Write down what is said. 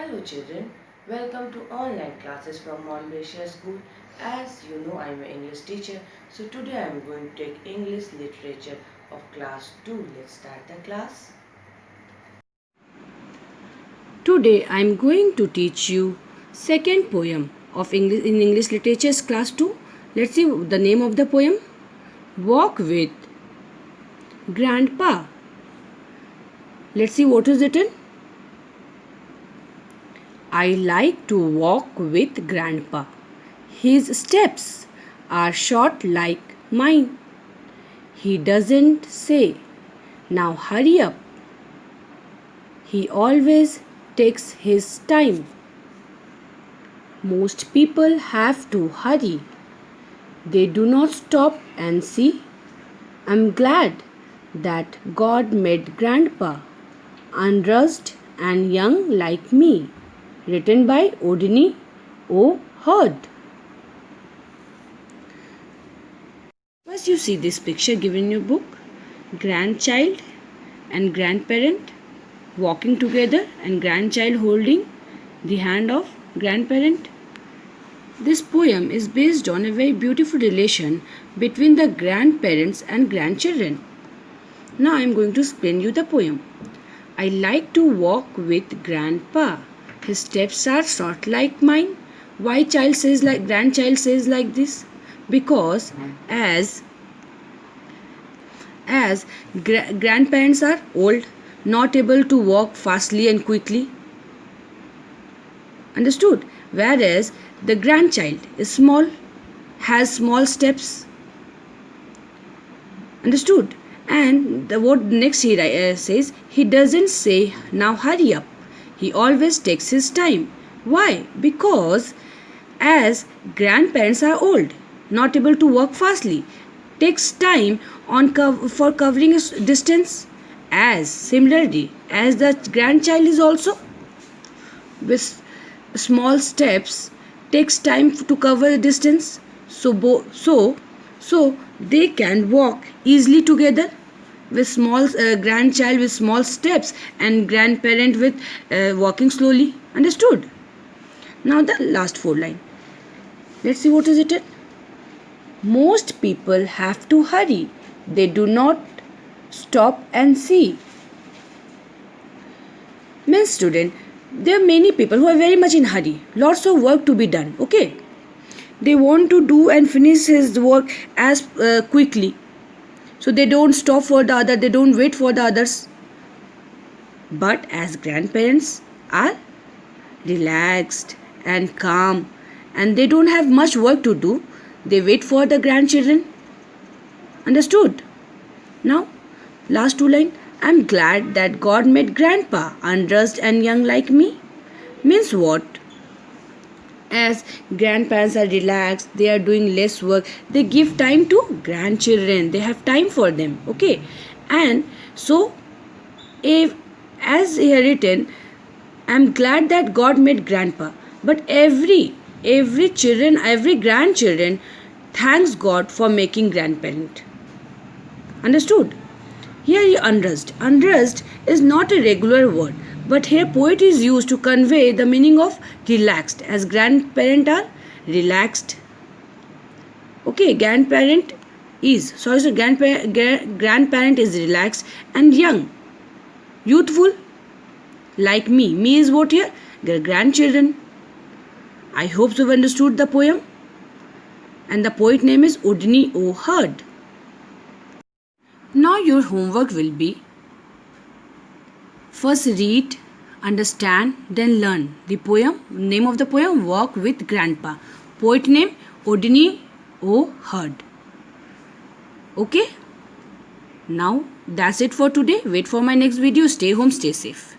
Hello children, welcome to online classes from Mount Gracia School. As you know, I am an English teacher. So today I am going to take English literature of class 2. Let's start the class. Today I am going to teach you second poem of English literature's class 2. Let's see the name of the poem. Walk with Grandpa. Let's see what is written. I like to walk with Grandpa. His steps are short like mine. He doesn't say, now hurry up. He always takes his time. Most people have to hurry. They do not stop and see. I'm glad that God made Grandpa unrushed and young like me. Written by Odini O. Hurd. First you see this picture given in your book. Grandchild and grandparent walking together and grandchild holding the hand of grandparent. This poem is based on a very beautiful relation between the grandparents and grandchildren. Now I am going to explain you the poem. I like to walk with Grandpa. His steps are short like mine. Why grandchild says like this? Because as grandparents are old, not able to walk fastly and quickly. Understood? Whereas the grandchild is small, has small steps. Understood? And what next he says, he doesn't say, now hurry up. He always takes his time. Why? Because as grandparents are old, not able to walk fastly, takes time for covering a distance. As similarly, as the grandchild is also with small steps, takes time to cover the distance. So they can walk easily together, with small grandchild with small steps and grandparent with walking slowly. Understood? Now the last 4 line. Let's see what is it. Most people have to hurry. They do not stop and see. Means student, there are many people who are very much in hurry. Lots of work to be done. Okay? They want to do and finish his work as quickly. So they don't stop for the other, they don't wait for the others. But as grandparents are relaxed and calm and they don't have much work to do, they wait for the grandchildren. Understood? Now, last 2 lines. I'm glad that God made Grandpa unrushed and young like me. Means what? As grandparents are relaxed, they are doing less work, they give time to grandchildren, they have time for them. Okay? And so if as here written, I'm glad that God made Grandpa, but every grandchildren thanks God for making grandparent. Understood? Here unrushed. Unrushed is not a regular word, but here poet is used to convey the meaning of relaxed, as grandparent are relaxed. Okay, grandparent is relaxed and young, youthful, like me. Me is what here? Grandchildren. I hope you've understood the poem. And the poet name is Odini O. Hurd. Now your homework will be first read, understand, then learn the poem. Name of the poem, Walk with Grandpa. Poet name, Odini O. Hurd. Okay? Now that's it for today. Wait for my next video. Stay home, stay safe.